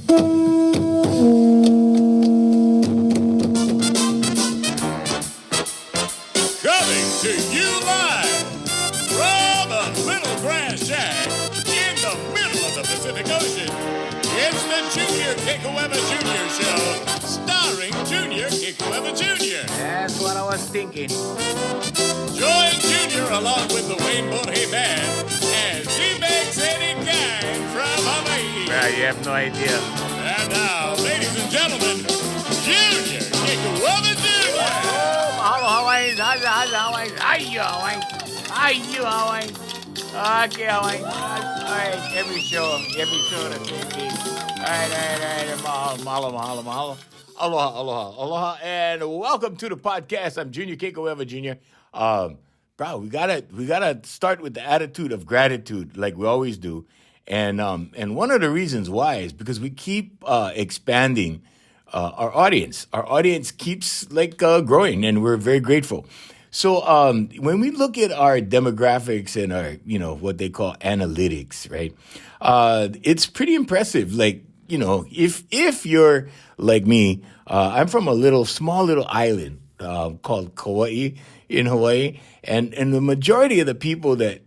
Coming to you live from a little grass shack in the middle of the Pacific Ocean. It's the Junior Kekuewa Jr. Show, starring Junior Kekuewa Jr. That's what I was thinking. Join Junior along with the Wayne Borje Band as he makes any kind from Hawaii. You have no idea. And now, ladies and gentlemen, Junior Kekuewa Jr. Mahalo Hawaii, Hawaii, Hawaii. Okay, Hawaii. All right, every show the same thing. All right. Mahalo. Aloha, and welcome to the podcast. I'm Junior Kekuewa Jr. Bro, we gotta start with the attitude of gratitude, like we always do, and one of the reasons why is because we keep expanding our audience. Our audience keeps growing, and we're very grateful. So when we look at our demographics and our what they call analytics, right? It's pretty impressive. If you're like me, I'm from a small little island called Kauai in Hawaii, and the majority of the people that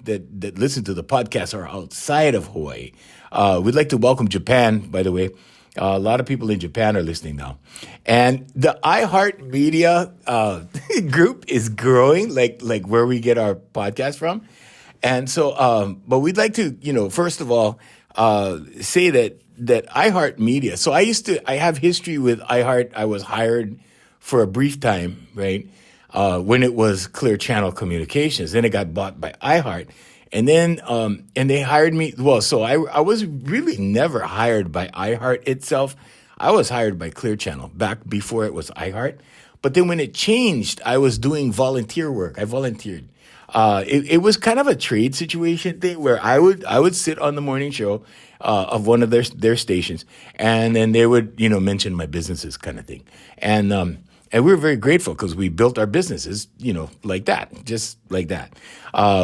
that listen to the podcast are outside of Hawaii. We'd like to welcome Japan, by the way. A lot of people in Japan are listening now, and the iHeartMedia group is growing, like where we get our podcast from, and so. But we'd like to, first of all, say that iHeartMedia. So I have history with iHeart. I was hired for a brief time, right, when it was Clear Channel Communications. Then it got bought by iHeart. And then, and they hired me. Well, so I was really never hired by iHeart itself. I was hired by Clear Channel back before it was iHeart. But then when it changed, I was doing volunteer work. I volunteered. It was kind of a trade situation thing where I would sit on the morning show of one of their stations, and then they would mention my businesses kind of thing, and we were very grateful because we built our businesses like that, just like that.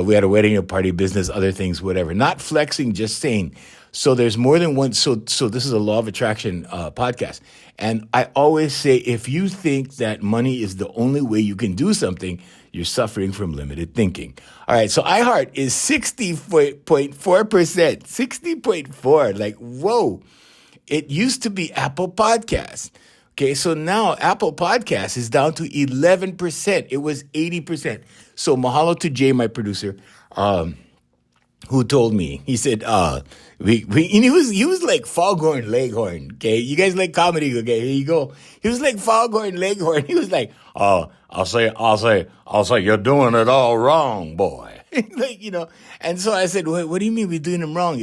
We had a wedding, a party business, other things, whatever. Not flexing, just saying. So there's more than one. So this is a law of attraction podcast, and I always say if you think that money is the only way you can do something, you're suffering from limited thinking. All right, so iHeart is 60.4%. 60.4, like, whoa. It used to be Apple Podcasts. Okay, so now Apple Podcasts is down to 11%. It was 80%. So mahalo to Jay, my producer, who told me. He said, and he was like Foghorn Leghorn. Okay, you guys like comedy? Okay, here you go. He was like Foghorn Leghorn. He was like, I'll say, you're doing it all wrong, boy. And so I said, what do you mean we're doing them wrong?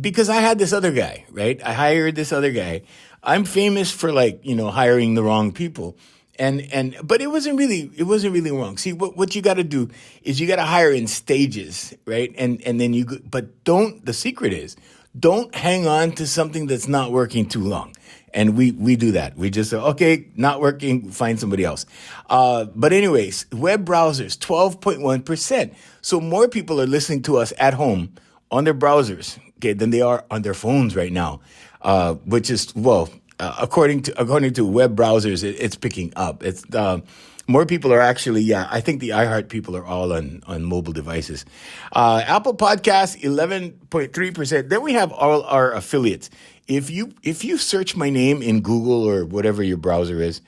Because I had this other guy, right? I hired this other guy. I'm famous for hiring the wrong people. But it wasn't really wrong. See, what you got to do is you got to hire in stages, right? And then the secret is don't hang on to something that's not working too long. And we do that. We just say, okay, not working, find somebody else. But anyways, web browsers, 12.1%. So more people are listening to us at home on their browsers, okay, than they are on their phones right now. Which is, according to web browsers, it's picking up. It's more people are actually, I think the iHeart people are all on mobile devices. Apple Podcasts, 11.3%. Then we have all our affiliates. If you search my name in Google or whatever your browser is,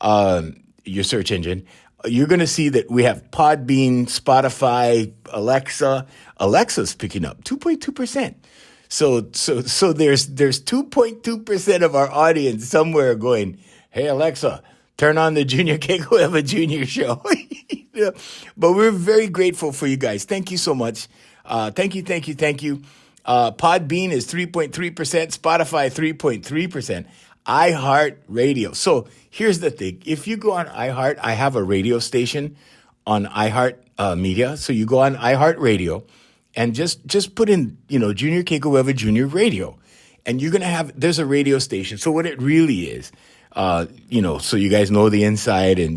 your search engine, you're going to see that we have Podbean, Spotify, Alexa. Alexa's picking up 2.2%. So there's 2.2% of our audience somewhere going, hey, Alexa, turn on the Junior Kekuewa Jr. show. But we're very grateful for you guys. Thank you so much. Thank you. Podbean is 3.3%, Spotify 3.3%, iHeart Radio. So here's the thing. If you go on iHeart, I have a radio station on iHeart Media. So you go on iHeart Radio. And just put in, Junior Kekuewa Jr. Radio. And you're going to there's a radio station. So what it really is, so you guys know the inside and,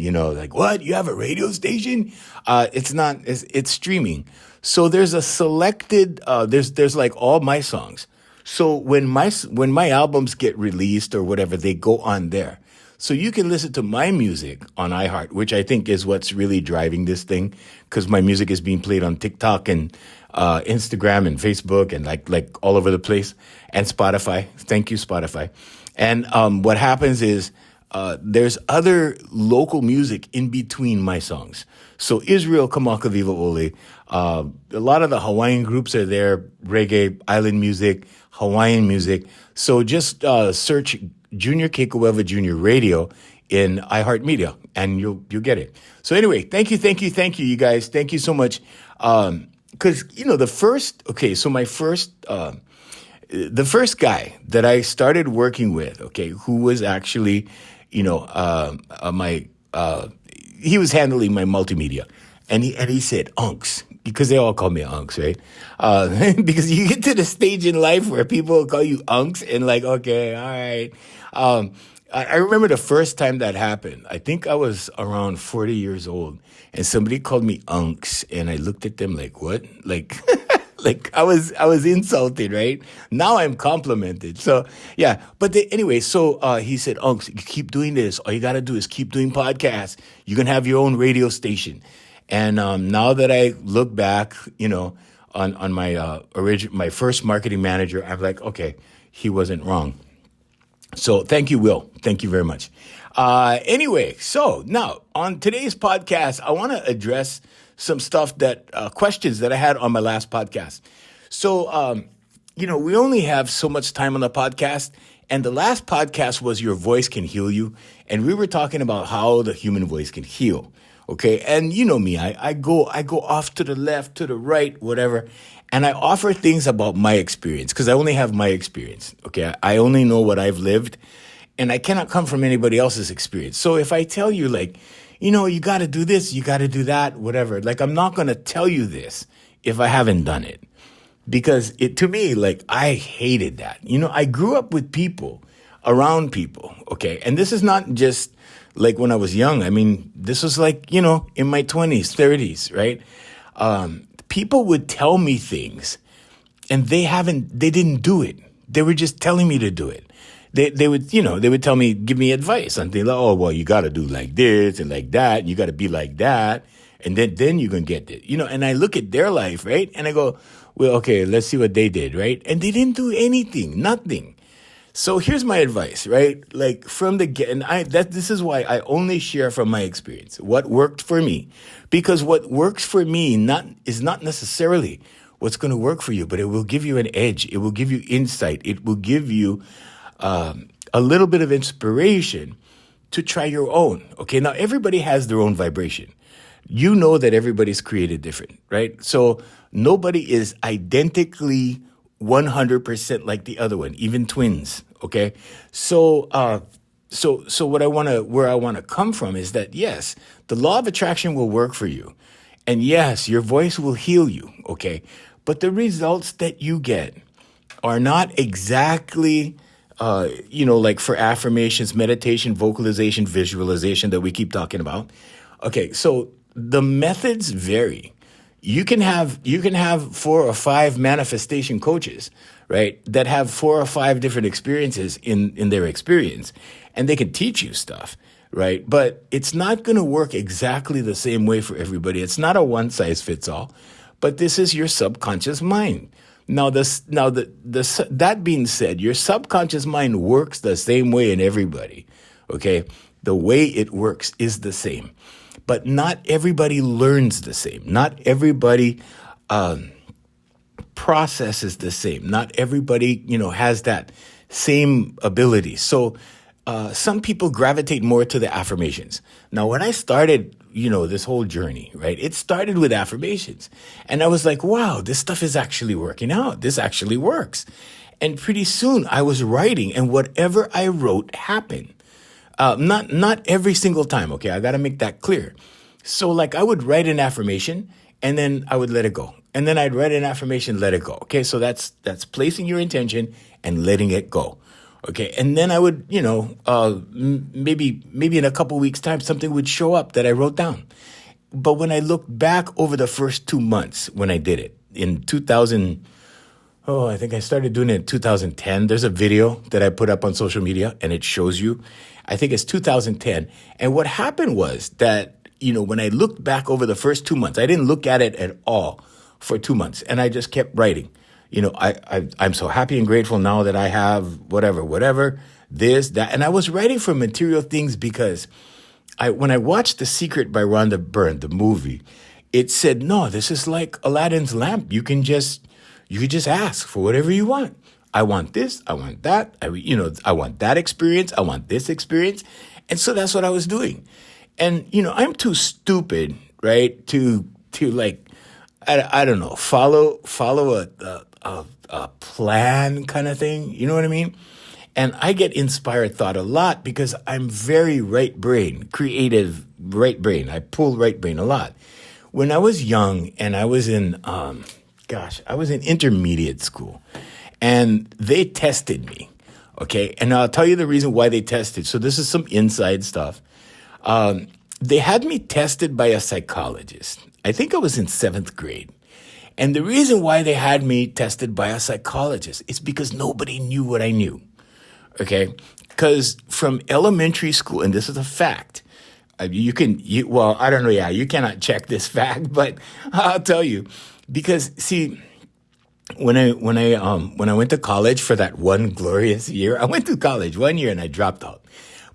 what? You have a radio station? It's not, it's streaming. So there's a selected, there's like all my songs. So when my albums get released or whatever, they go on there. So you can listen to my music on iHeart, which I think is what's really driving this thing, because my music is being played on TikTok and Instagram and Facebook and like all over the place, and Spotify. Thank you, Spotify. And what happens is there's other local music in between my songs. So Israel Kamaka Viva Ole, a lot of the Hawaiian groups are there, reggae, island music, Hawaiian music. So just search Junior Kekuewa Junior Radio in iHeartMedia, and you'll get it. So anyway, thank you, you guys. Thank you so much. Because the first guy that I started working with, okay, who was actually, he was handling my multimedia, and he said Unks, because they all call me Unks, right? Because you get to the stage in life where people call you Unks, and like, okay, all right. I remember the first time that happened. I think I was around 40 years old, and somebody called me Unks, and I looked at them like, what? Like, like I was insulted, right? Now I'm complimented. So yeah, but anyway, so he said, Unks, you keep doing this. All you got to do is keep doing podcasts. You can have your own radio station. And now that I look back, on my my first marketing manager, I'm like, okay, he wasn't wrong. So thank you, Will. Thank you very much. Anyway, so now on today's podcast, I want to address some stuff questions that I had on my last podcast. So, we only have so much time on the podcast. And the last podcast was Your Voice Can Heal You. And we were talking about how the human voice can heal. Okay. And you know me, I go off to the left, to the right, whatever. And I offer things about my experience, because I only have my experience. Okay. I only know what I've lived, and I cannot come from anybody else's experience. So if I tell you, like, you got to do this, you got to do that, whatever, like, I'm not going to tell you this if I haven't done it, because to me, like, I hated that. I grew up with people, around people. Okay. And this is not just like when I was young. I mean, this was like, in my 20s, 30s, right? People would tell me things, and they didn't do it. They were just telling me to do it. They would tell me, give me advice on things like, oh, well, you got to do like this and like that, and you got to be like that, and then you can get it. And I look at their life, right? And I go, well, okay, let's see what they did, right? And they didn't do anything, nothing. So here's my advice, right? Like from the get, and this is why I only share from my experience, what worked for me, because what works for me is not necessarily what's going to work for you, but it will give you an edge. It will give you insight. It will give you a little bit of inspiration to try your own. Okay, now everybody has their own vibration. You know that everybody's created different, right? So nobody is identically 100% like the other one, even twins. Okay. So where I want to come from is that, yes, the law of attraction will work for you. And yes, your voice will heal you. Okay. But the results that you get are not exactly, like for affirmations, meditation, vocalization, visualization that we keep talking about. Okay. So the methods vary. You can have 4 or 5 manifestation coaches, right, that have 4 or 5 different experiences in their experience, and they can teach you stuff, right? But it's not going to work exactly the same way for everybody. It's not a one size fits all, but this is your subconscious mind. Now, that being said, your subconscious mind works the same way in everybody, okay? The way it works is the same. But not everybody learns the same. Not everybody processes the same. Not everybody, has that same ability. So some people gravitate more to the affirmations. Now, when I started, this whole journey, right, it started with affirmations. And I was like, wow, this stuff is actually working out. This actually works. And pretty soon I was writing, and whatever I wrote happened. Not every single time, okay? I got to make that clear. So like I would write an affirmation, and then I would let it go. And then I'd write an affirmation, let it go. Okay, so that's placing your intention and letting it go. Okay, and then I would, maybe in a couple weeks' time, something would show up that I wrote down. But when I look back over the first 2 months when I did it, in 2000, Oh, I think I started doing it in 2010. There's a video that I put up on social media and it shows you. I think it's 2010. And what happened was that, when I looked back over the first 2 months, I didn't look at it at all for 2 months. And I just kept writing. I'm so happy and grateful now that I have whatever, this, that. And I was writing for material things because when I watched The Secret by Rhonda Byrne, the movie, it said, no, this is like Aladdin's lamp. You can just ask for whatever you want. I want this. I want that. I want that experience. I want this experience. And so that's what I was doing. And, I'm too stupid, right, to like, I don't know, follow a plan kind of thing. You know what I mean? And I get inspired thought a lot because I'm very right brain, creative right brain. I pull right brain a lot. When I was young and I was in, I was in intermediate school and they tested me. Okay. And I'll tell you the reason why they tested. So this is some inside stuff. They had me tested by a psychologist. I think I was in 7th grade. And the reason why they had me tested by a psychologist is because nobody knew what I knew. Okay. Because from elementary school, and this is a fact, I don't know. Yeah, you cannot check this fact, but I'll tell you, because see, when I went to college for that one glorious year, I went to college 1 year and I dropped out.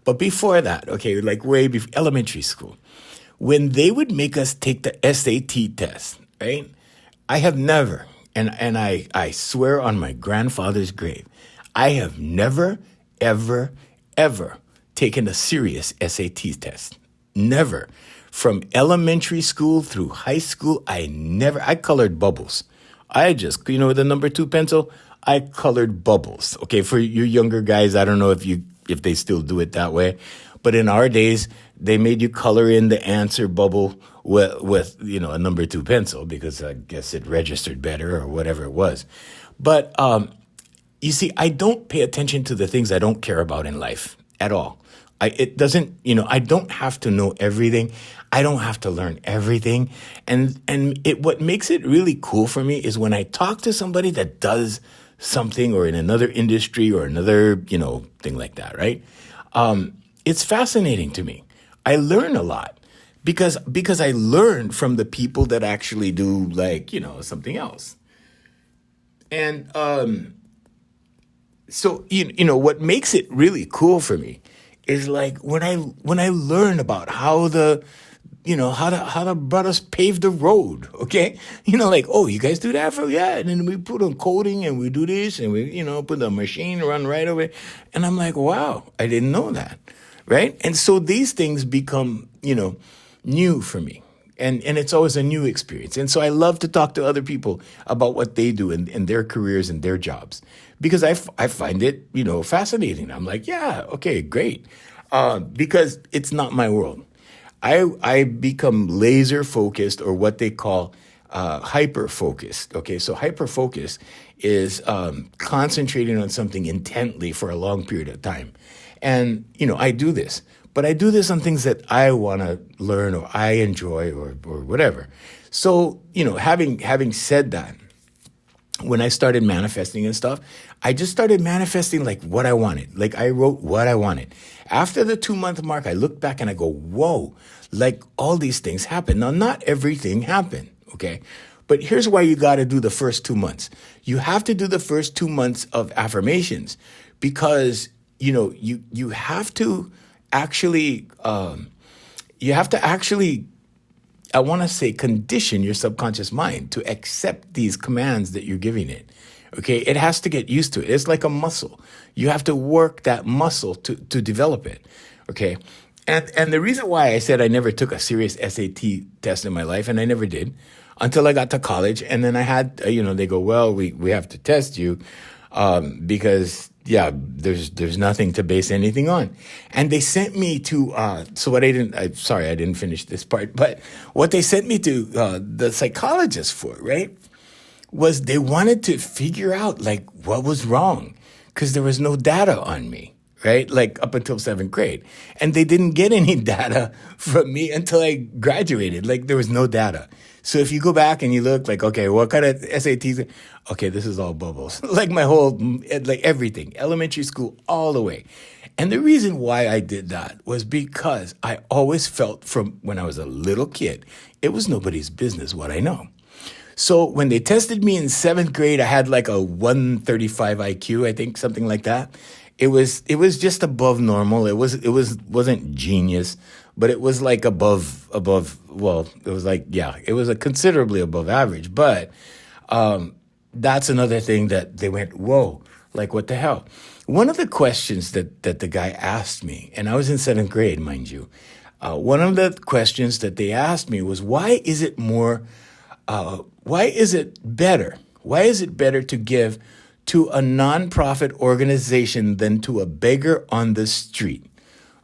But before that, okay, like way before elementary school, when they would make us take the SAT test, right? I have never, and I swear on my grandfather's grave, I have never, ever, ever taken a serious SAT test. Never. From elementary school through high school, I colored bubbles. I just, with the number 2 pencil, I colored bubbles. Okay, for you younger guys, I don't know if they still do it that way. But in our days, they made you color in the answer bubble with a number 2 pencil because I guess it registered better or whatever it was. But you see, I don't pay attention to the things I don't care about in life at all. I don't have to know everything. I don't have to learn everything. And what makes it really cool for me is when I talk to somebody that does something or in another industry or another, thing like that, right? It's fascinating to me. I learn a lot because I learn from the people that actually do something else. And so what makes it really cool for me is like when I learn about how the brothers paved the road, okay? Oh, you guys do that for, yeah, and then we put on coating and we do this and we, put the machine run right over it. And I'm like, wow, I didn't know that, right? And so these things become, new for me. And it's always a new experience. And so I love to talk to other people about what they do in their careers and their jobs because I find it, fascinating. I'm like, yeah, okay, great. Because it's not my world. I become laser focused or what they call hyper focused. Okay, so hyper focus is concentrating on something intently for a long period of time. And, I do this. But I do this on things that I want to learn or I enjoy or whatever. So, having said that, when I started manifesting and stuff, I just started manifesting like what I wanted. Like I wrote what I wanted. After the 2-month mark, I look back and I go, whoa, like all these things happen. Now, not everything happened, okay? But here's why you got to do the first 2 months. You have to do the first 2 months of affirmations because, you have to actually, I want to say condition your subconscious mind to accept these commands that you're giving it. Okay, it has to get used to it. It's like a muscle. You have to work that muscle to develop it. Okay, and the reason why I said I never took a serious SAT test in my life, and I never did until I got to college, and then I had, they go, well, we have to test you because there's nothing to base anything on. And they sent me to, I didn't finish this part, but what they sent me to the psychologist for, right, was they wanted to figure out like what was wrong because there was no data on me, right? Like up until 7th grade. And they didn't get any data from me until I graduated. Like there was no data. So if you go back and you look like, okay, what kind of SATs? Okay, this is all bubbles. Like my whole, like everything, elementary school all the way. And the reason why I did that was because I always felt from when I was a little kid, it was nobody's business what I know. So when they tested me in seventh grade, I had like a 135 IQ, I think, something like that. It was just above normal. Wasn't genius, but it was like above. Well, it was like, yeah, it was a considerably above average. But that's another thing that they went, whoa, like what the hell? One of the questions that the guy asked me, and I was in seventh grade, mind you. One of the questions that they asked me was, why is it better? Why is it better to give to a nonprofit organization than to a beggar on the street?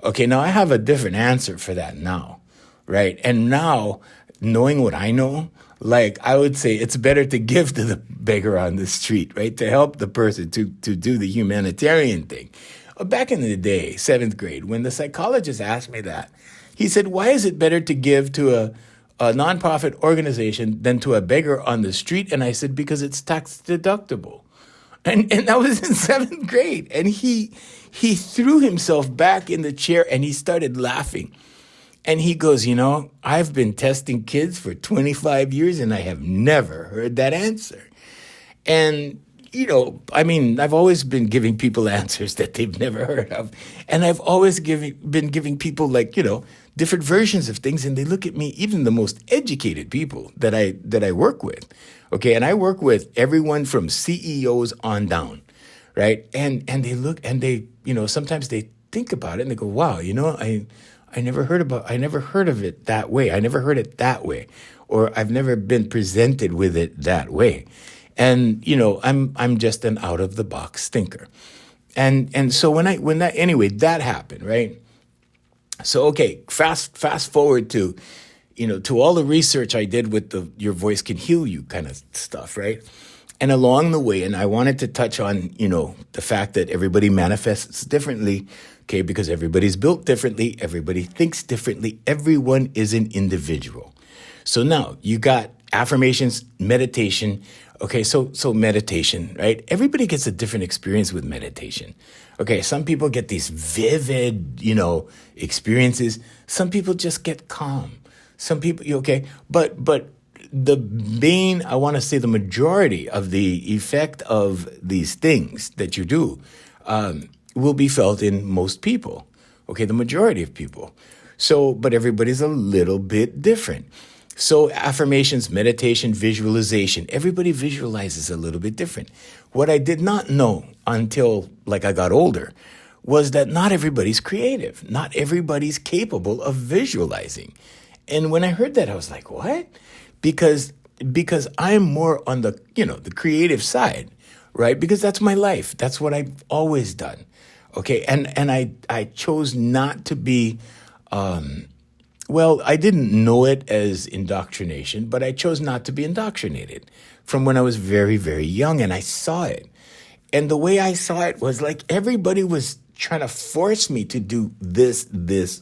Okay, now I have a different answer for that now, right? And now, knowing what I know, like I would say it's better to give to the beggar on the street, right? To help the person to do the humanitarian thing. Back in the day, seventh grade, when the psychologist asked me that, he said, why is it better to give to a nonprofit organization than to a beggar on the street? And I said, because it's tax deductible. And that was in seventh grade. And he threw himself back in the chair and he started laughing. And he goes, I've been testing kids for 25 years and I have never heard that answer. And, I've always been giving people answers that they've never heard of. And I've always been giving people different versions of things. And they look at me, even the most educated people that I work with. Okay. And I work with everyone from CEOs on down. Right. And they look and they, sometimes they think about it and they go, wow, I never heard of it that way. I never heard it that way, or I've never been presented with it that way. And, I'm just an out of the box thinker. And so that happened, right? So, okay, fast forward to, to all the research I did with the Your Voice Can Heal You kind of stuff, right? And along the way, and I wanted to touch on, the fact that everybody manifests differently, okay, because everybody's built differently, everybody thinks differently, everyone is an individual. So now you got affirmations, meditation. Okay, so meditation, right? Everybody gets a different experience with meditation. Okay, some people get these vivid, experiences. Some people just get calm. Some people, okay, but the majority of the effect of these things that you do will be felt in most people. Okay, the majority of people. So, but everybody's a little bit different. So affirmations, meditation, visualization, everybody visualizes a little bit different. What I did not know until I got older was that not everybody's creative. Not everybody's capable of visualizing. And when I heard that, I was like, what? Because I'm more on the, the creative side, right? Because that's my life. That's what I've always done. Okay. And I chose not to be, I didn't know it as indoctrination, but I chose not to be indoctrinated from when I was very, very young, and I saw it. And the way I saw it was like everybody was trying to force me to do this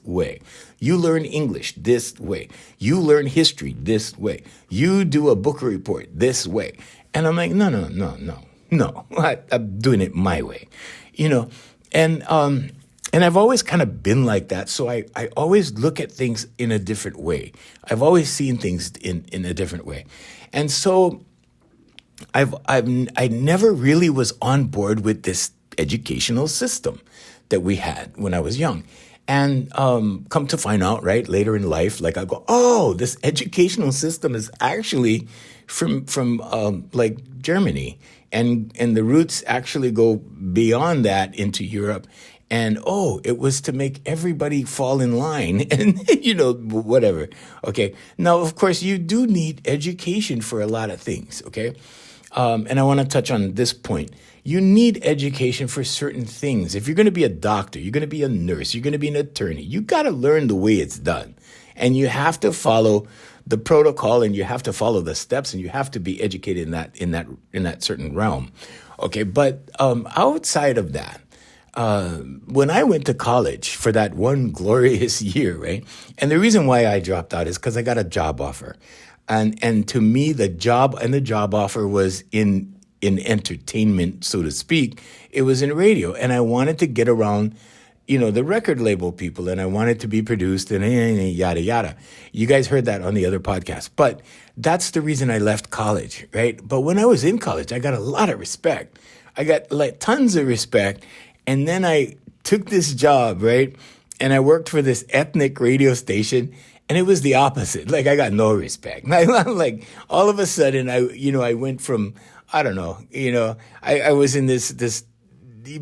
way. You learn English this way. You learn history this way. You do a book report this way. And I'm like, no. I'm doing it my way, And I've always kind of been like that. So I always look at things in a different way. I've always seen things in a different way. And so I never really was on board with this educational system that we had when I was young. And come to find out, right, later in life, I go, oh, this educational system is actually from Germany. And the roots actually go beyond that into Europe. And, it was to make everybody fall in line and, whatever. Okay. Now, of course, you do need education for a lot of things. Okay. And I want to touch on this point. You need education for certain things. If you're going to be a doctor, you're going to be a nurse, you're going to be an attorney, you got to learn the way it's done. And you have to follow the protocol, and you have to follow the steps, and you have to be educated in that certain realm. Okay. But outside of that, when I went to college for that one glorious year, right? And the reason why I dropped out is because I got a job offer. And to me, the job offer was in entertainment, so to speak. It was in radio, and I wanted to get around, the record label people, and I wanted to be produced and yada yada. You guys heard that on the other podcast, but that's the reason I left college, right? But when I was in college, I got a lot of respect. I got like tons of respect, and then I took this job, right? And I worked for this ethnic radio station. And it was the opposite. Like, I got no respect. Like, all of a sudden, I went from, I don't know, I was in this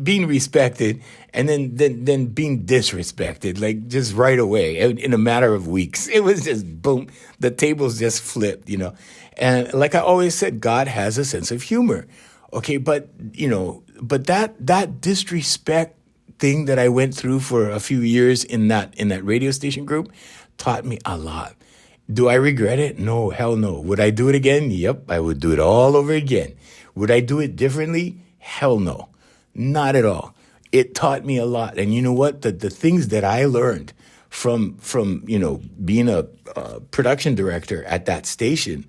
being respected and then being disrespected, like just right away in a matter of weeks. It was just boom, the tables just flipped, And like I always said, God has a sense of humor. Okay, but that disrespect thing that I went through for a few years in that radio station group taught me a lot. Do I regret it? No, hell no. Would I do it again? Yep, I would do it all over again. Would I do it differently? Hell no, not at all. It taught me a lot. And you know what? The things that I learned from being a production director at that station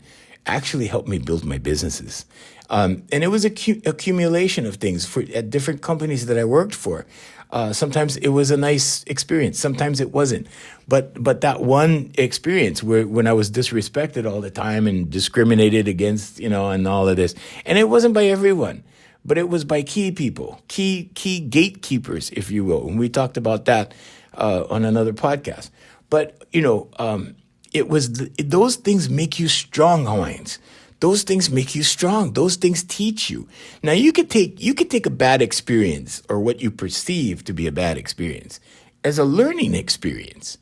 actually helped me build my businesses. And it was accumulation of things at different companies that I worked for. Sometimes it was a nice experience. Sometimes it wasn't. But that one experience when I was disrespected all the time and discriminated against, and all of this, and it wasn't by everyone, but it was by key people, key gatekeepers, if you will. And we talked about that on another podcast. But it was those things make you strong, Hawaiians. Those things make you strong. Those things teach you. Now you could take a bad experience or what you perceive to be a bad experience as a learning experience.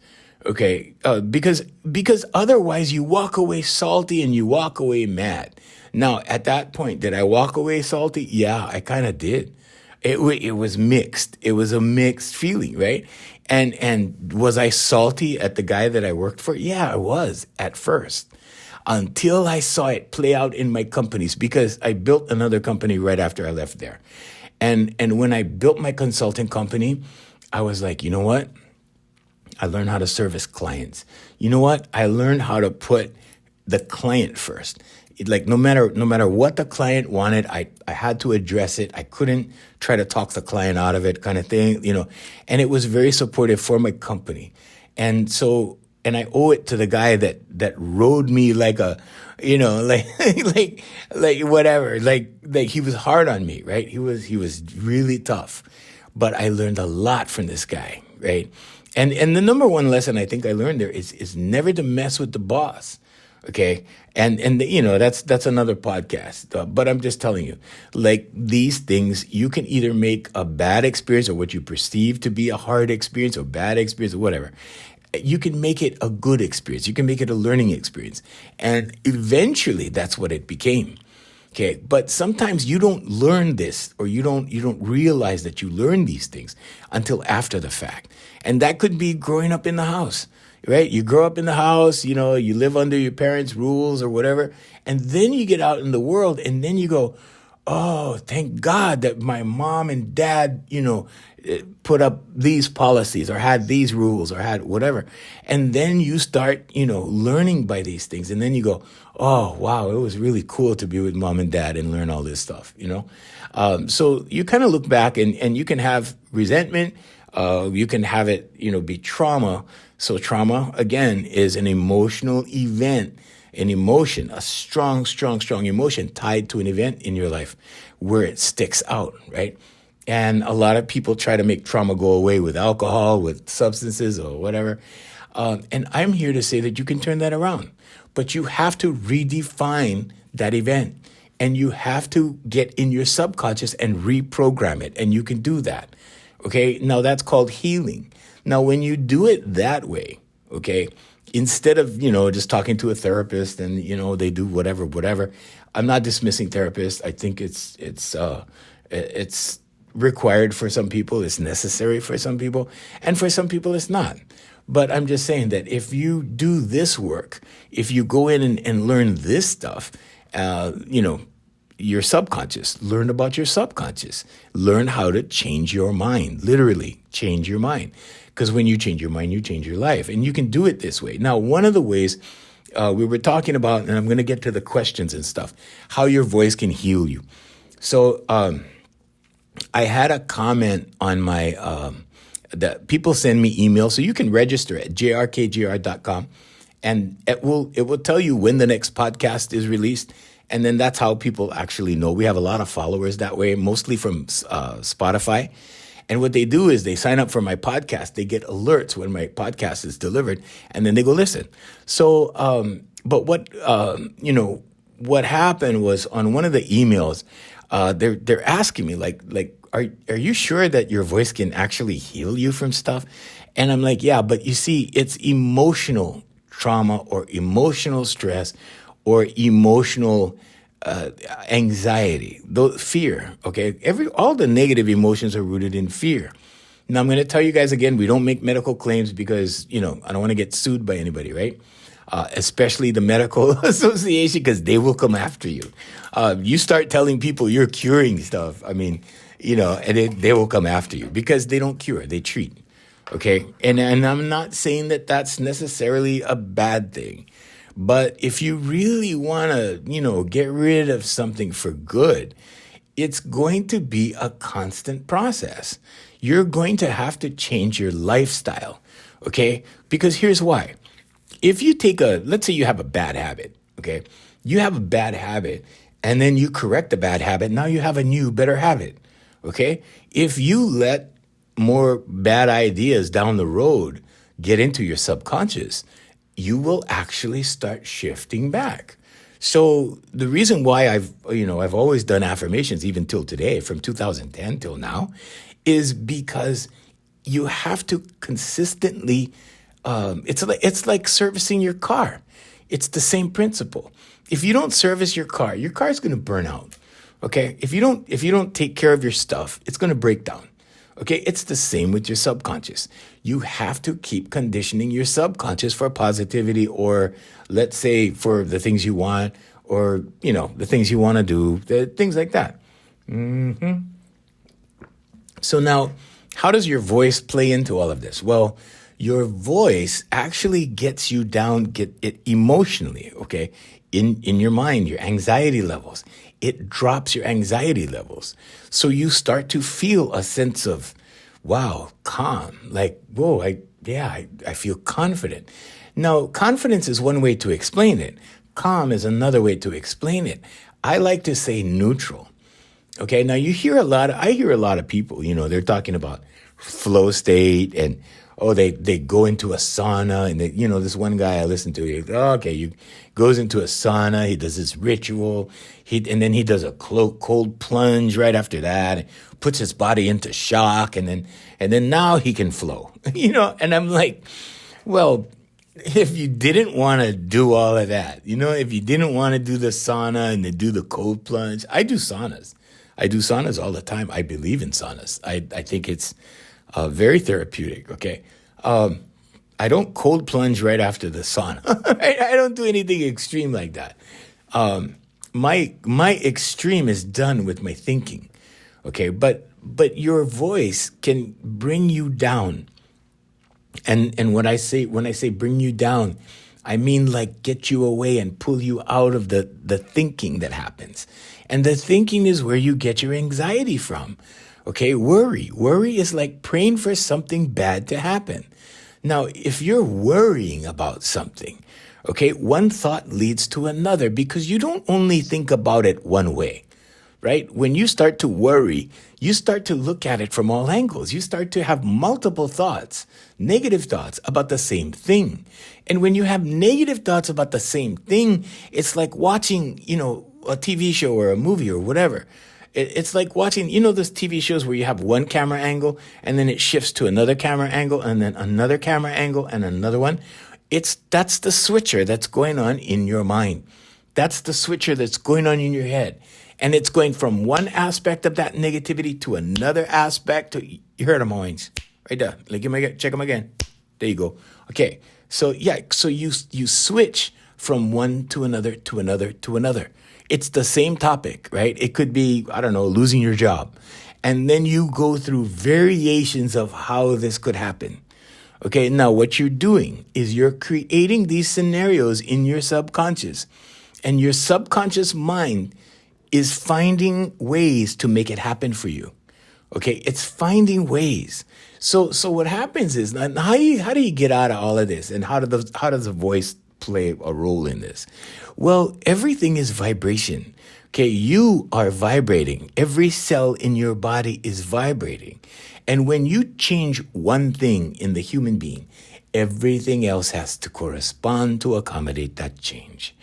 Okay, because otherwise you walk away salty and you walk away mad. Now at that point, did I walk away salty? Yeah, I kind of did. It was mixed. It was a mixed feeling, right? And was I salty at the guy that I worked for? Yeah, I was at first. Until I saw it play out in my companies, because I built another company right after I left there. And when I built my consulting company, I was like, you know what? I learned how to service clients. You know what? I learned how to put the client first. Like no matter what the client wanted, I had to address it. I couldn't try to talk the client out of it, kind of thing, And it was very supportive for my company. And so, and I owe it to the guy that rode me like a, like whatever, like he was hard on me, right? He was really tough, but I learned a lot from this guy, right? And the number one lesson I think I learned there is never to mess with the boss. Okay. And that's another podcast, but I'm just telling you, like these things, you can either make a bad experience or what you perceive to be a hard experience or bad experience or whatever. You can make it a good experience. You can make it a learning experience. And eventually that's what it became. Okay. But sometimes you don't learn this or you don't realize that you learn these things until after the fact. And that could be growing up in the house, right? You grow up in the house, you live under your parents' rules or whatever. And then you get out in the world and then you go, oh, thank God that my mom and dad, put up these policies or had these rules or had whatever. And then you start, learning by these things. And then you go, oh, wow, it was really cool to be with mom and dad and learn all this stuff, So you kind of look back and you can have resentment. You can have it, be trauma. So trauma, again, is an emotional event, an emotion, a strong, strong, strong emotion tied to an event in your life where it sticks out, right? And a lot of people try to make trauma go away with alcohol, with substances or whatever. And I'm here to say that you can turn that around. But you have to redefine that event. And you have to get in your subconscious and reprogram it. And you can do that. Okay? Now that's called healing. Now when you do it that way, okay, instead of, just talking to a therapist and, they do whatever. I'm not dismissing therapists. I think it's required for some people, it's necessary for some people, and for some people it's not. But I'm just saying that if you do this work, if you go in and learn this stuff, your subconscious, learn about your subconscious, learn how to change your mind, literally change your mind. Because when you change your mind, you change your life. And you can do it this way. Now, one of the ways we were talking about, and I'm going to get to the questions and stuff, how your voice can heal you. So I had a comment on my, that people send me emails, so you can register at jrkgr.com, and it will tell you when the next podcast is released. And then that's how people actually know. We have a lot of followers that way, mostly from Spotify. And what they do is they sign up for my podcast. They get alerts when my podcast is delivered, and then they go listen. So, but what happened was on one of the emails, they're asking me like, are you sure that your voice can actually heal you from stuff? And I'm like, yeah, but you see, it's emotional trauma or emotional stress or emotional anxiety, fear. Okay, all the negative emotions are rooted in fear. Now I'm going to tell you guys again, we don't make medical claims because I don't want to get sued by anybody, right? Especially the medical association, because they will come after you. You start telling people you're curing stuff, and they will come after you because they don't cure, they treat. Okay, and I'm not saying that that's necessarily a bad thing. But if you really want to, get rid of something for good, it's going to be a constant process. You're going to have to change your lifestyle, okay? Because here's why. If you let's say you have a bad habit, okay? You have a bad habit, and then you correct the bad habit. Now you have a new, better habit, okay? If you let more bad ideas down the road get into your subconscious, you will actually start shifting back. So the reason why I've always done affirmations, even till today, from 2010 till now, is because you have to consistently. It's like servicing your car. It's the same principle. If you don't service your car's going to burn out. Okay, if you don't take care of your stuff, it's going to break down. Okay, it's the same with your subconscious. You have to keep conditioning your subconscious for positivity, or let's say for the things you want, or, the things you want to do, things like that. So now, how does your voice play into all of this? Well, your voice actually gets you down, get it emotionally, okay, in your mind, your anxiety levels. It drops your anxiety levels. So you start to feel a sense of, wow, calm, like, whoa, I feel confident. Now, confidence is one way to explain it. Calm is another way to explain it. I like to say neutral. Okay, now I hear a lot of people, they're talking about flow state and, they go into a sauna, and this one guy I listened to, he goes into a sauna, he does this ritual, and then he does a cold plunge right after that, puts his body into shock, and then now he can flow, and I'm like, well, if you didn't want to do all of that, if you didn't want to do the sauna and then do the cold plunge, I do saunas all the time. I believe in saunas. I think it's very therapeutic, okay? I don't cold plunge right after the sauna. I don't do anything extreme like that. My extreme is done with my thinking, okay? But your voice can bring you down. And when I say bring you down, I mean like get you away and pull you out of the thinking that happens. And the thinking is where you get your anxiety from. Okay, worry is like praying for something bad to happen. Now, if you're worrying about something, okay, one thought leads to another because you don't only think about it one way, right? When you start to worry, you start to look at it from all angles. You start to have multiple thoughts, negative thoughts about the same thing. And when you have negative thoughts about the same thing, it's like watching, a TV show or a movie or whatever. It's like watching, those TV shows where you have one camera angle and then it shifts to another camera angle and then another camera angle and another one. That's the switcher that's going on in your mind. That's the switcher that's going on in your head. And it's going from one aspect of that negativity to another aspect. You heard them, Owens. Right there. Check them again. There you go. Okay. So you switch from one to another to another to another. It's the same topic, right? It could be, losing your job. And then you go through variations of how this could happen. Okay, now what you're doing is you're creating these scenarios in your subconscious, and your subconscious mind is finding ways to make it happen for you. Okay, it's finding ways. So what happens is, how do you get out of all of this, and how does the voice play a role in this? Well, everything is vibration. Okay, you are vibrating. Every cell in your body is vibrating. And when you change one thing in the human being, everything else has to correspond to accommodate that change.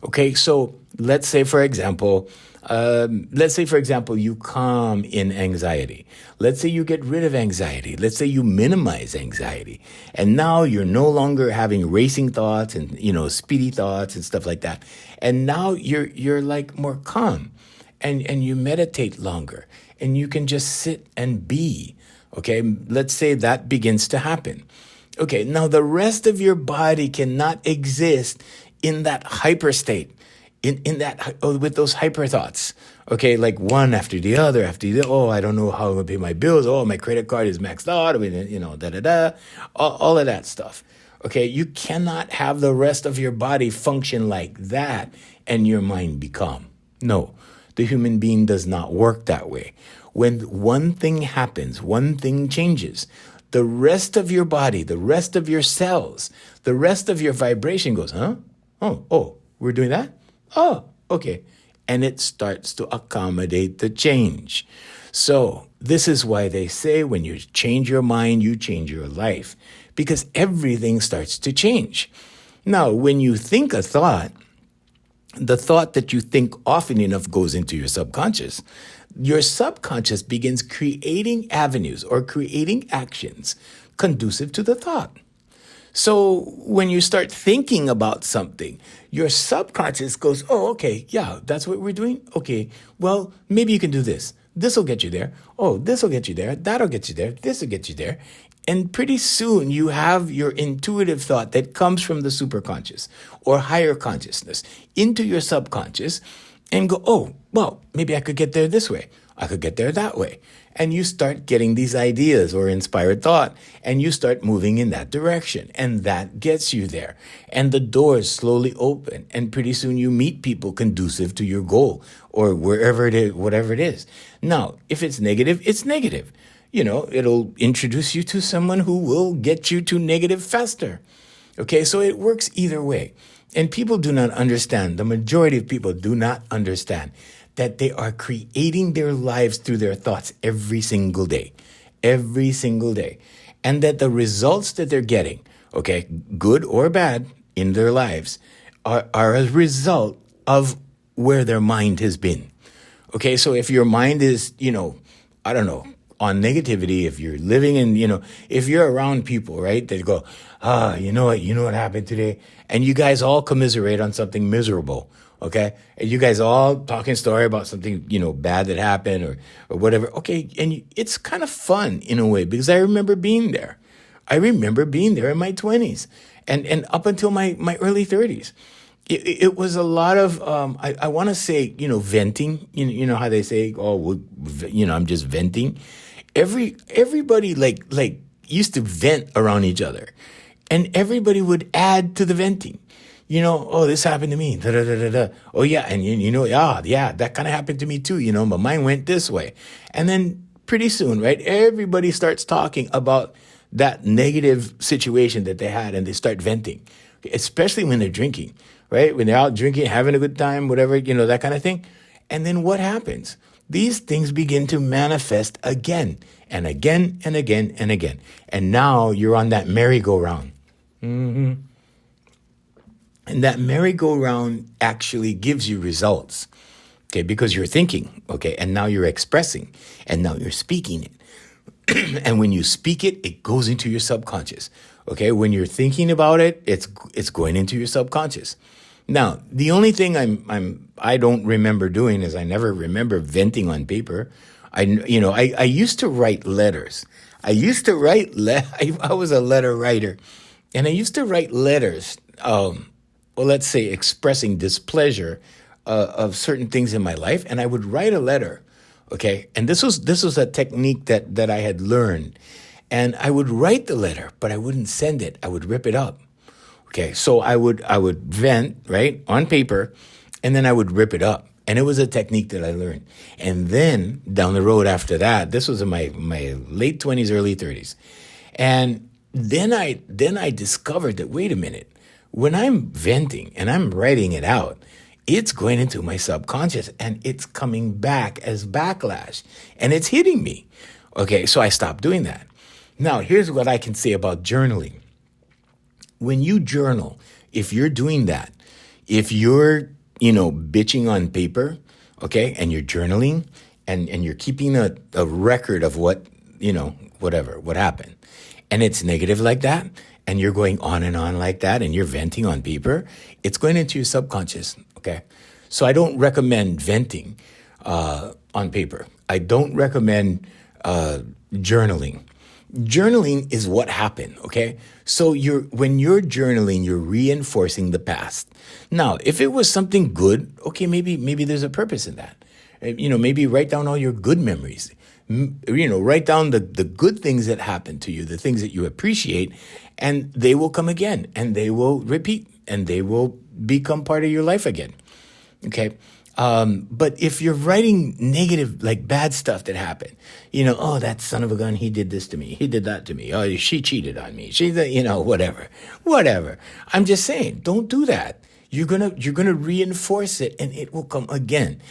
Okay, so let's say, for example, you calm in anxiety. Let's say you get rid of anxiety. Let's say you minimize anxiety. And now you're no longer having racing thoughts and, speedy thoughts and stuff like that. And now you're like more calm, and you meditate longer, and you can just sit and be. Okay, let's say that begins to happen. Okay, now the rest of your body cannot exist in that hyper state, in that with those hyper thoughts. Okay, like one after the other, oh, I don't know how I'm gonna pay my bills. Oh, my credit card is maxed out. I mean, all of that stuff. Okay, you cannot have the rest of your body function like that and your mind be calm. No, the human being does not work that way. When one thing happens, one thing changes, the rest of your body, the rest of your cells, the rest of your vibration goes, huh? Oh, we're doing that? Oh, okay. And it starts to accommodate the change. So this is why they say when you change your mind, you change your life, because everything starts to change. Now, when you think a thought, the thought that you think often enough goes into your subconscious. Your subconscious begins creating avenues or creating actions conducive to the thought. So when you start thinking about something, your subconscious goes, oh, okay, yeah, that's what we're doing. Okay, well, maybe you can do this. This will get you there. Oh, this will get you there. That'll get you there. This will get you there. And pretty soon you have your intuitive thought that comes from the superconscious or higher consciousness into your subconscious and go, oh, well, maybe I could get there this way. I could get there that way. And you start getting these ideas or inspired thought, and you start moving in that direction. And that gets you there. And the doors slowly open. And pretty soon you meet people conducive to your goal or wherever it is, whatever it is. Now, if it's negative, it's negative. It'll introduce you to someone who will get you to negative faster. Okay, so it works either way. And people do not understand, the majority of people do not understand that they are creating their lives through their thoughts every single day. And that the results that they're getting, okay, good or bad in their lives, are a result of where their mind has been. Okay, so if your mind is, I don't know, on negativity, if you're living in, if you're around people, right, that go, you know what happened today? And you guys all commiserate on something miserable, okay? And you guys all talking story about something, bad that happened or whatever. Okay, and it's kind of fun in a way because I remember being there. I remember being there in my 20s and up until my early 30s. It was a lot of, I want to say, venting. You know how they say, oh, well, I'm just venting. Everybody like used to vent around each other, and everybody would add to the venting. Oh, this happened to me. Da, da, da, da, da. Oh, yeah. And, yeah, that kind of happened to me too. But mine went this way. And then pretty soon, right, everybody starts talking about that negative situation that they had, and they start venting, especially when they're drinking, right? When they're out drinking, having a good time, whatever, that kind of thing. And then what happens? These things begin to manifest again and again and again and again. And now you're on that merry-go-round. Mm-hmm. And that merry-go-round actually gives you results, okay, because you're thinking, okay, and now you're expressing, and now you're speaking it. And when you speak it, it goes into your subconscious, okay? When you're thinking about it, it's going into your subconscious. Now, the only thing I don't remember doing is I never remember venting on paper. I used to write letters. I was a letter writer, and I used to write letters, let's say expressing displeasure of certain things in my life, and I would write a letter, okay? And this was a technique that I had learned, And I would write the letter, but I wouldn't send it. I would rip it up. Okay, so I would vent, right, on paper, and then I would rip it up. And it was a technique that I learned. And then down the road after that, this was in my late 20s, early 30s. And then I discovered that, wait a minute, when I'm venting and I'm writing it out, it's going into my subconscious and it's coming back as backlash and it's hitting me. Okay, so I stopped doing that. Now, here's what I can say about journaling. When you journal, if you're doing that, if you're, bitching on paper, okay, and you're journaling and you're keeping a record of what, what happened, and it's negative like that, and you're going on and on like that, and you're venting on paper, it's going into your subconscious, okay? So I don't recommend venting on paper. I don't recommend journaling. Journaling is what happened, okay? So when you're journaling, you're reinforcing the past. Now, if it was something good, okay, maybe there's a purpose in that. Maybe write down all your good memories. Write down the good things that happened to you, the things that you appreciate, and they will come again, and they will repeat, and they will become part of your life again, okay? But if you're writing negative, like bad stuff that happened, oh, that son of a gun, he did this to me. He did that to me. Oh, she cheated on me. Whatever. I'm just saying, don't do that. You're going to reinforce it and it will come again.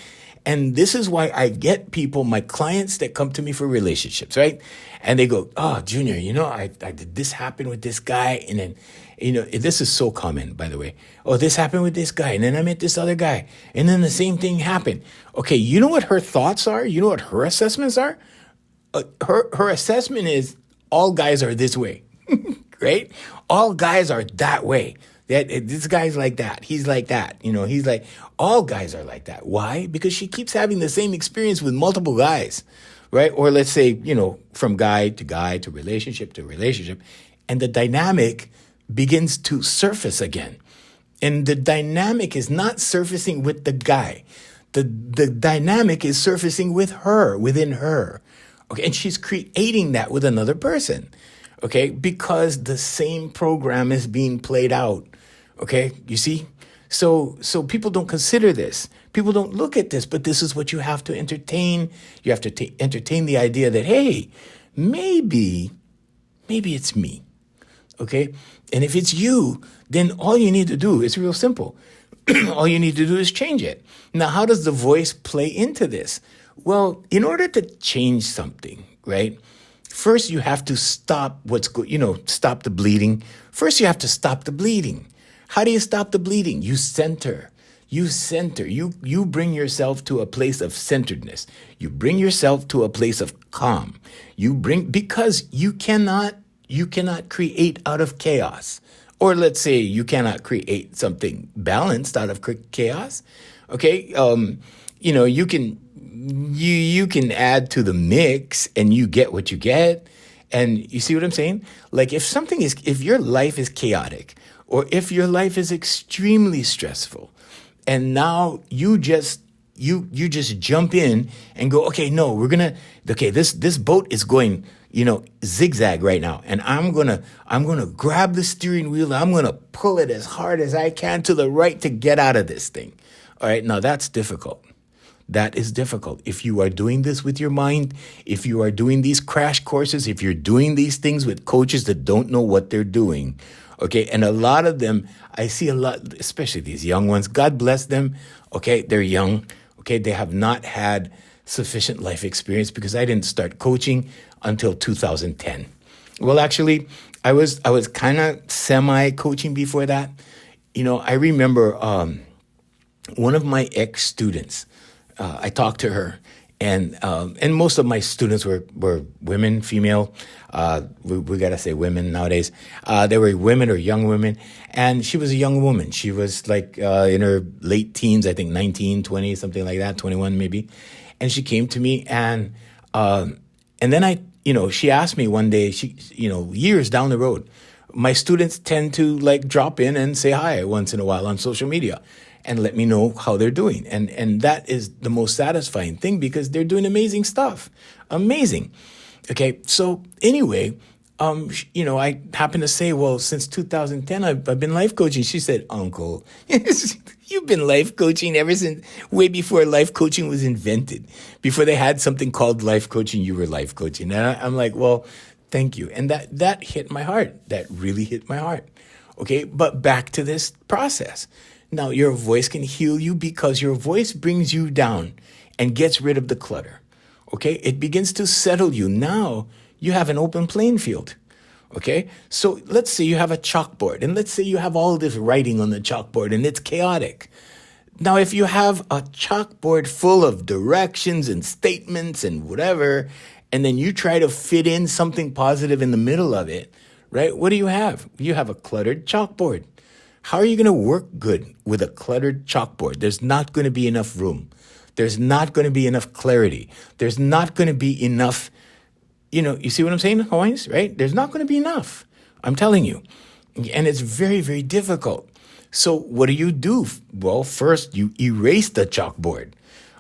And this is why I get people, my clients that come to me for relationships, right? And they go, oh, Junior, I did this happen with this guy. And then, this is so common, by the way. Oh, this happened with this guy. And then I met this other guy. And then the same thing happened. Okay, you know what her thoughts are? You know what her assessments are? Her assessment is all guys are this way, right? All guys are that way. This guy's like that. He's like that. He's like, all guys are like that. Why? Because she keeps having the same experience with multiple guys, right? Or let's say, from guy to relationship, and the dynamic begins to surface again. And the dynamic is not surfacing with the guy. The dynamic is surfacing with her, within her. Okay, and she's creating that with another person. Okay, because the same program is being played out. Okay, you see? So people don't consider this. People don't look at this, but this is what you have to entertain. You have to entertain the idea that, hey, maybe it's me. Okay? And if it's you, then all you need to do is real simple. All you need to do is change it. Now, how does the voice play into this? Well, in order to change something, right? First, you have to stop stop the bleeding. First, you have to stop the bleeding. How do you stop the bleeding? You center. You bring yourself to a place of centeredness. You bring yourself to a place of calm. Because you cannot create out of chaos. Or let's say you cannot create something balanced out of chaos. Okay? You can add to the mix and you get what you get. And you see what I'm saying? Like if your life is chaotic or if your life is extremely stressful and now you just jump in and go, okay, no, this boat is going, zigzag right now. And I'm going to grab the steering wheel. I'm going to pull it as hard as I can to the right to get out of this thing. All right. Now that's difficult. That is difficult. If you are doing this with your mind, if you are doing these crash courses, if you're doing these things with coaches that don't know what they're doing, okay, and a lot of them, I see a lot, especially these young ones, God bless them, okay, they're young, okay, they have not had sufficient life experience because I didn't start coaching until 2010. Well, actually, I was kind of semi-coaching before that. I remember one of my ex-students, I talked to her, and most of my students were women, female. We gotta say women nowadays. They were women or young women, and she was a young woman. She was like in her late teens, I think 19, 20, something like that, 21 maybe. And she came to me, and then she asked me one day. Years down the road, my students tend to like drop in and say hi once in a while on social media and let me know how they're doing. And that is the most satisfying thing because they're doing amazing stuff. Amazing. Okay, so anyway, I happened to say, well, since 2010, I've been life coaching. She said, Uncle, you've been life coaching ever since way before life coaching was invented. Before they had something called life coaching, you were life coaching. And I'm like, well, thank you. And that hit my heart. That really hit my heart. Okay, but back to this process. Now, your voice can heal you because your voice brings you down and gets rid of the clutter. Okay, it begins to settle you. Now you have an open playing field. Okay, so let's say you have a chalkboard, and let's say you have all this writing on the chalkboard and it's chaotic. Now, if you have a chalkboard full of directions and statements and whatever, and then you try to fit in something positive in the middle of it, right? What do you have? You have a cluttered chalkboard. How are you going to work good with a cluttered chalkboard? There's not going to be enough room. There's not going to be enough clarity. There's not going to be enough, you see what I'm saying, Hawaiians, right? There's not going to be enough. I'm telling you. And it's very, very difficult. So what do? Well, first you erase the chalkboard.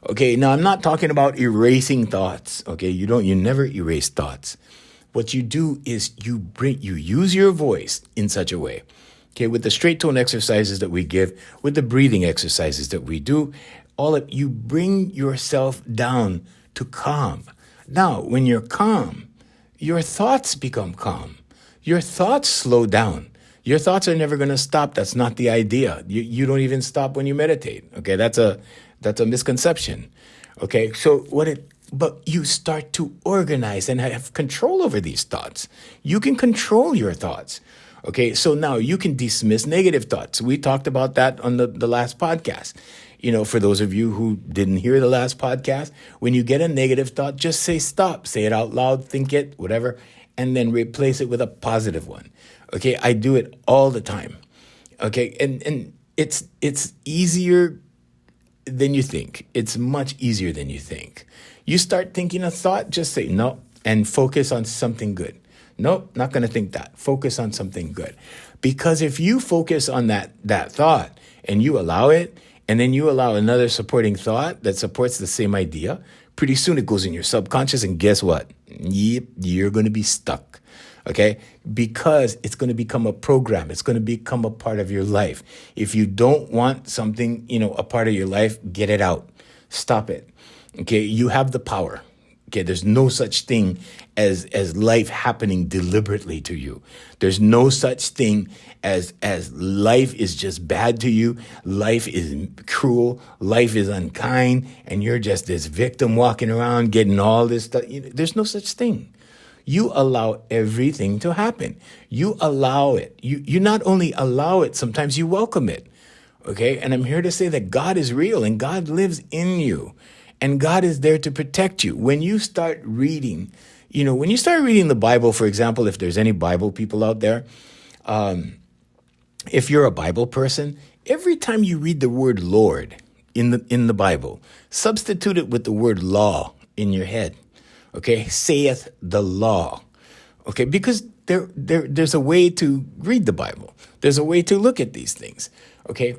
Okay, now I'm not talking about erasing thoughts. Okay, you never erase thoughts. What you do is you use your voice in such a way. Okay, with the straight tone exercises that we give, with the breathing exercises that we do, you bring yourself down to calm. Now, when you're calm, your thoughts become calm. Your thoughts slow down. Your thoughts are never going to stop. That's not the idea. You don't even stop when you meditate. Okay, that's a misconception. Okay, but you start to organize and have control over these thoughts. You can control your thoughts. Okay, so now you can dismiss negative thoughts. We talked about that on the last podcast. For those of you who didn't hear the last podcast, when you get a negative thought, just say stop, say it out loud, think it, whatever, and then replace it with a positive one. Okay, I do it all the time. Okay, and it's easier than you think. It's much easier than you think. You start thinking a thought, just say no and focus on something good. Nope, not going to think that. Focus on something good. Because if you focus on that thought and you allow it, and then you allow another supporting thought that supports the same idea, pretty soon it goes in your subconscious, and guess what? Yep, you're going to be stuck. Okay? Because it's going to become a program. It's going to become a part of your life. If you don't want something, a part of your life, get it out. Stop it. Okay? You have the power. Okay, there's no such thing as life happening deliberately to you. There's no such thing as life is just bad to you. Life is cruel. Life is unkind. And you're just this victim walking around getting all this stuff. There's no such thing. You allow everything to happen. You allow it. You not only allow it, sometimes you welcome it. Okay, and I'm here to say that God is real and God lives in you. And God is there to protect you. When you start reading, the Bible, for example, if there's any Bible people out there, if you're a Bible person, every time you read the word Lord in the Bible, substitute it with the word law in your head. Okay, saith the law. Okay, because there's a way to read the Bible. There's a way to look at these things. Okay,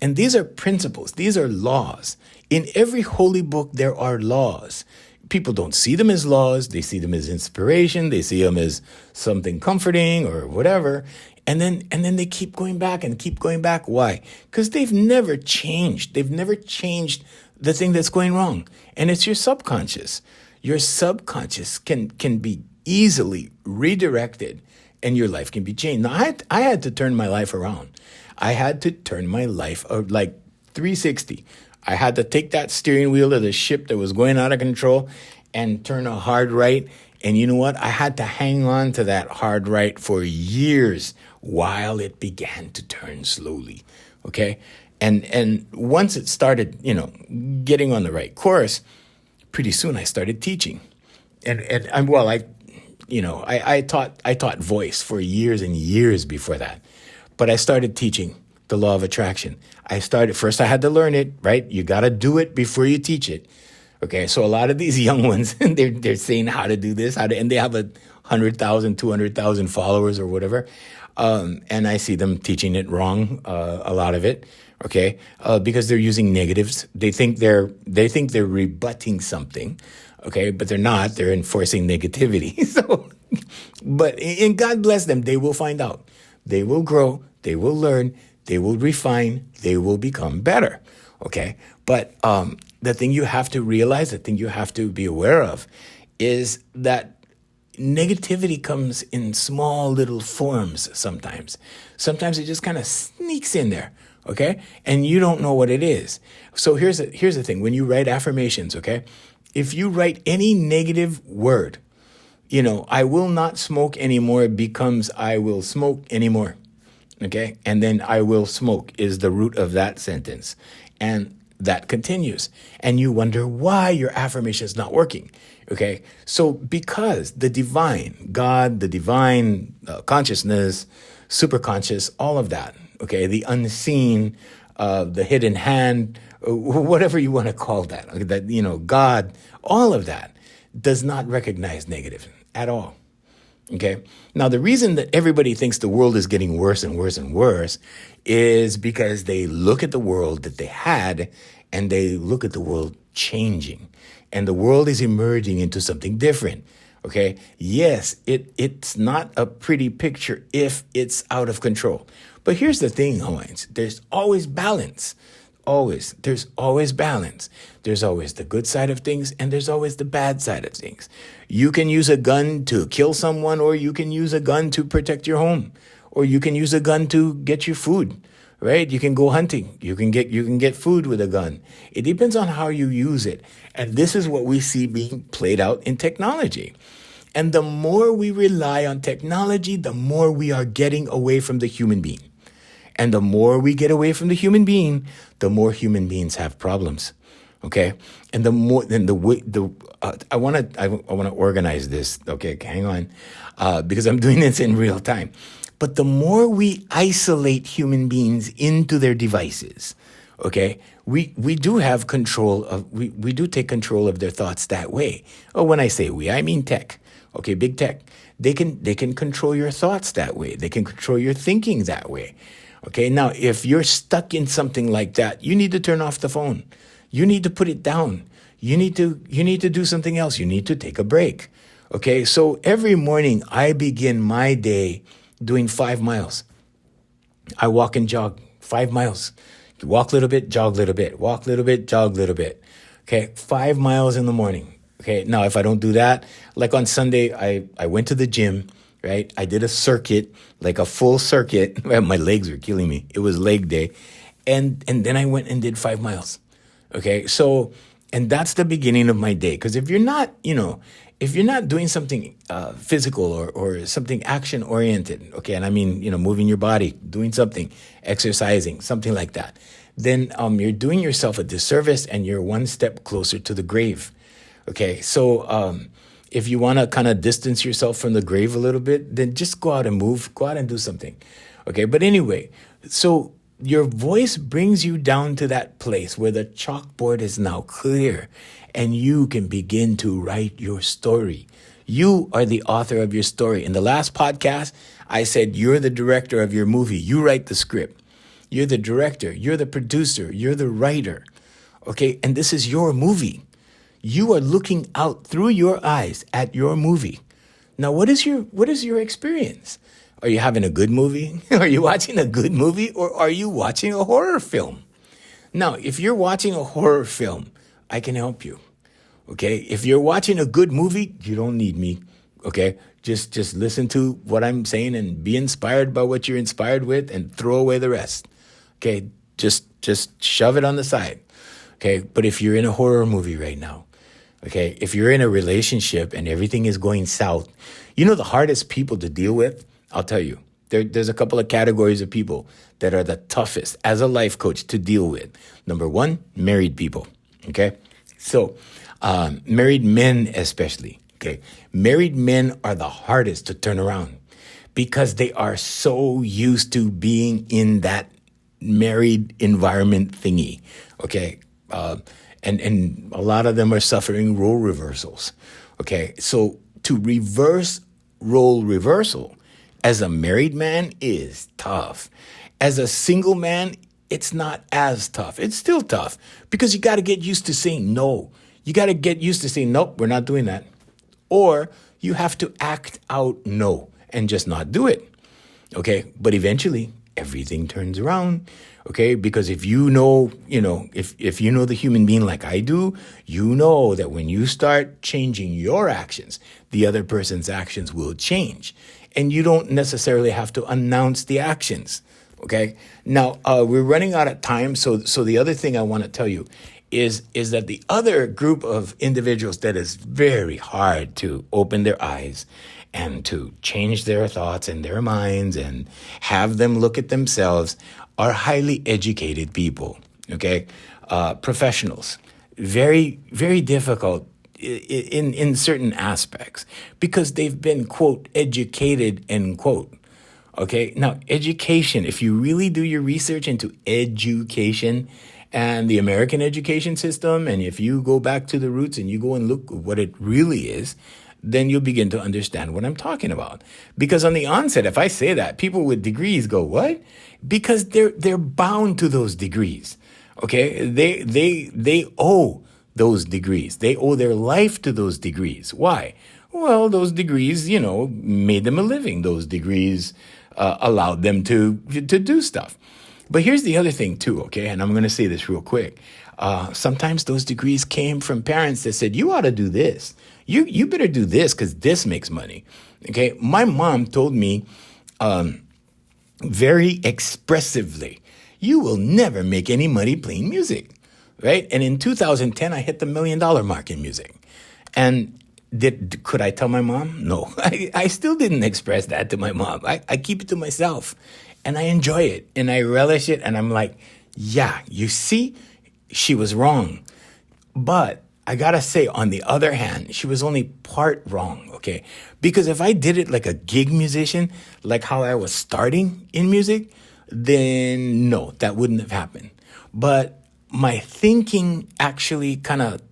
and these are principles. These are laws. In every holy book, there are laws. People don't see them as laws. They see them as inspiration. They see them as something comforting or whatever. And then they keep going back and keep going back. Why? Because they've never changed. They've never changed the thing that's going wrong. And it's your subconscious. Your subconscious can be easily redirected and your life can be changed. Now, I had to turn my life around. I had to turn my life like 360. I had to take that steering wheel of the ship that was going out of control and turn a hard right. And you know what? I had to hang on to that hard right for years while it began to turn slowly. Okay? And once it started, getting on the right course, pretty soon I started teaching. I taught voice for years and years before that. But I started teaching the law of attraction. First I had to learn it, right? You got to do it before you teach it. Okay, so a lot of these young ones, they're saying how to do this, and they have 100,000, 200,000 followers or whatever. And I see them teaching it wrong, a lot of it, okay? Because they're using negatives. They think they're rebutting something, Okay, but they're not. They're enforcing negativity. And God bless them. They will find out. They will grow. They will learn. They will refine. They will become better. Okay, but the thing you have to realize, the thing you have to be aware of, is that negativity comes in small little forms sometimes. Sometimes it just kind of sneaks in there, okay? And you don't know what it is. So here's the thing. When you write affirmations, okay? If you write any negative word, I will not smoke anymore becomes I will smoke anymore, okay? And then I will smoke is the root of that sentence. And that continues. And you wonder why your affirmation is not working. Okay. So because the divine, God, the divine consciousness, superconscious, all of that, okay, the unseen, the hidden hand, whatever you want to call that, God, all of that does not recognize negative at all. Okay. Now, the reason that everybody thinks the world is getting worse and worse and worse is because they look at the world that they had and they look at the world changing, and the world is emerging into something different. Okay. Yes, it's not a pretty picture if it's out of control. But here's the thing, Hawaiians, there's always balance. Always. There's always balance. There's always the good side of things and there's always the bad side of things. You can use a gun to kill someone, or you can use a gun to protect your home, or you can use a gun to get you food, right? You can go hunting. You can get food with a gun. It depends on how you use it. And this is what we see being played out in technology. And the more we rely on technology, the more we are getting away from the human being. And the more we get away from the human being, the more human beings have problems. Okay, and the more then I want to organize this. Okay, hang on, because I'm doing this in real time. But the more we isolate human beings into their devices, okay, we do have control of we do take control of their thoughts that way. Oh, when I say we, I mean tech. Okay, big tech. They can control your thoughts that way. They can control your thinking that way. Okay, now if you're stuck in something like that, you need to turn off the phone. You need to put it down. You need to do something else. You need to take a break. Okay, so every morning I begin my day doing 5 miles. I walk and jog 5 miles. Walk a little bit, jog a little bit. Walk a little bit, jog a little bit. Okay, 5 miles in the morning. Okay, now if I don't do that, like on Sunday, I went to the gym, right? I did a circuit, like a full circuit. My legs were killing me. It was leg day. And then I went and did 5 miles. Okay, so, and that's the beginning of my day. Because if you're not doing something physical or something action oriented, okay, and I mean, moving your body, doing something, exercising, something like that, then you're doing yourself a disservice and you're one step closer to the grave. Okay, so if you want to kind of distance yourself from the grave a little bit, then just go out and move, go out and do something. Okay, but anyway, so your voice brings you down to that place where the chalkboard is now clear and you can begin to write your story. You are the author of your story. In the last podcast, I said you're the director of your movie. You write the script. You're the director. You're the producer. You're the writer. Okay, and this is your movie. You are looking out through your eyes at your movie. Now, what is your experience? Are you having a good movie? Are you watching a good movie, or are you watching a horror film? Now, if you're watching a horror film, I can help you. Okay? If you're watching a good movie, you don't need me. Okay? Just listen to what I'm saying and be inspired by what you're inspired with and throw away the rest. Okay? Just shove it on the side. Okay? But if you're in a horror movie right now, okay, if you're in a relationship and everything is going south, the hardest people to deal with, I'll tell you, there's a couple of categories of people that are the toughest as a life coach to deal with. Number one, married people, okay? So married men especially, okay? Married men are the hardest to turn around because they are so used to being in that married environment thingy, okay? And a lot of them are suffering role reversals, okay? So to reverse role reversal as a married man is tough. As a single man, it's not as tough. It's still tough because you got to get used to saying no. You got to get used to saying, nope, we're not doing that. Or you have to act out no and just not do it. Okay. But eventually everything turns around. Okay. Because if you know, if you know the human being like I do, you know that when you start changing your actions, the other person's actions will change. And you don't necessarily have to announce the actions. Okay. Now, we're running out of time. So the other thing I want to tell you is that the other group of individuals that is very hard to open their eyes and to change their thoughts and their minds and have them look at themselves are highly educated people. Okay. Professionals. Very, very difficult in certain aspects because they've been, quote, educated, end quote. Okay. Now, education, if you really do your research into education and the American education system, and if you go back to the roots and you go and look what it really is, then you'll begin to understand what I'm talking about. Because on the onset, if I say that, people with degrees go, what? Because they're bound to those degrees. Okay. They owe those degrees. They owe their life to those degrees. Why? Well, those degrees, made them a living. Those degrees allowed them to do stuff. But here's the other thing too, okay? And I'm going to say this real quick. Sometimes those degrees came from parents that said, you ought to do this. You better do this because this makes money, okay? My mom told me very expressively, you will never make any money playing music, right? And in 2010, I hit the $1 million mark in music. And could I tell my mom? No, I still didn't express that to my mom. I keep it to myself and I enjoy it and I relish it. And I'm like, yeah, you see, she was wrong. But I got to say, on the other hand, she was only part wrong. Okay. Because if I did it like a gig musician, like how I was starting in music, then no, that wouldn't have happened. But my thinking actually kind of,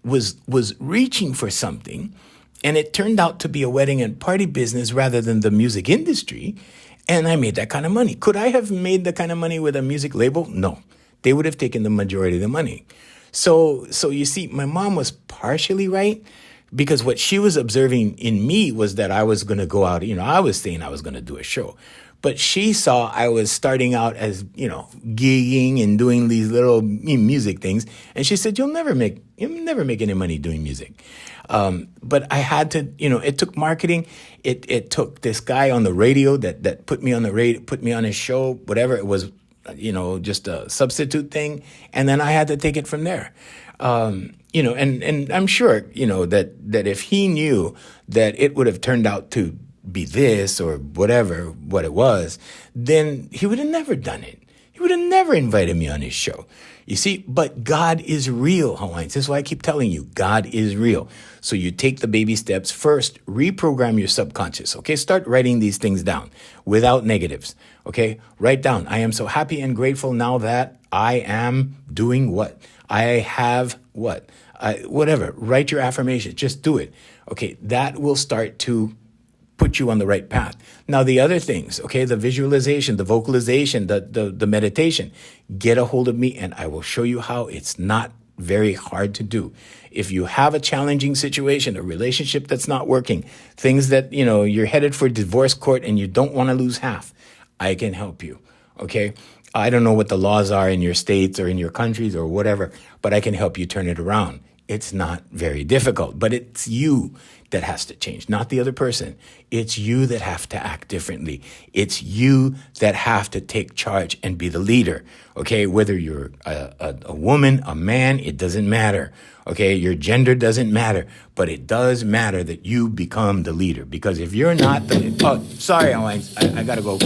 was reaching for something, and it turned out to be a wedding and party business rather than the music industry, and I made that kind of money. Could I have made the kind of money with a music label? No. They would have taken the majority of the money. So you see, my mom was partially right, because what she was observing in me was that I was going to go out, I was saying I was going to do a show. But she saw I was starting out as, gigging and doing these little music things. And she said, you'll never make any money doing music. But I had to, it took marketing. It took this guy on the radio that put me on the radio, put me on his show, whatever it was, just a substitute thing. And then I had to take it from there. And I'm sure, that if he knew that it would have turned out to be this or whatever, what it was, then he would have never done it. He would have never invited me on his show. You see, but God is real, Hawaiians. This is why I keep telling you, God is real. So you take the baby steps. First, reprogram your subconscious, okay? Start writing these things down without negatives, okay? Write down, I am so happy and grateful now that I am doing what? I have what? Whatever. Write your affirmation. Just do it. Okay, that will start to put you on the right path. Now, the other things, okay, the visualization, the vocalization, the meditation, get a hold of me and I will show you how. It's not very hard to do. If you have a challenging situation, a relationship that's not working, things that, you're headed for divorce court and you don't want to lose half, I can help you, okay? I don't know what the laws are in your states or in your countries or whatever, but I can help you turn it around. It's not very difficult, but it's you that has to change, not the other person. It's you that have to act differently. It's you that have to take charge and be the leader, okay? Whether you're a woman, a man, it doesn't matter, okay? Your gender doesn't matter, but it does matter that you become the leader, because if you're not sorry, I gotta go.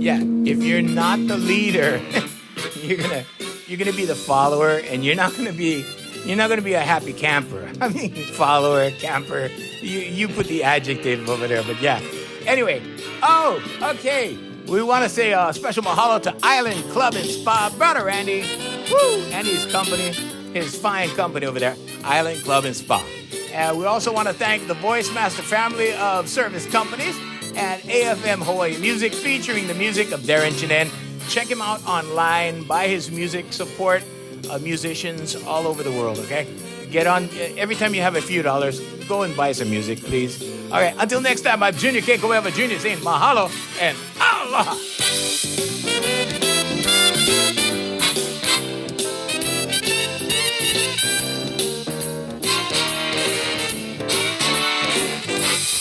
Yeah, if you're not the leader, you're gonna be the follower, and you're not gonna be a happy camper. I mean, follower, camper. You put the adjective over there, but yeah. Anyway, okay. We want to say a special mahalo to Island Club and Spa, brother Randy. Woo! Andy's company, his fine company over there, Island Club and Spa. And we also want to thank the Voice Master family of service companies and AFM Hawaii Music, featuring the music of Darren Chinen. check him out online, buy his music, support musicians all over the world, okay? Get on, every time you have a few dollars, go and buy some music, please. All right, until next time, I'm Junior Kekuewa Jr. saying mahalo and aloha.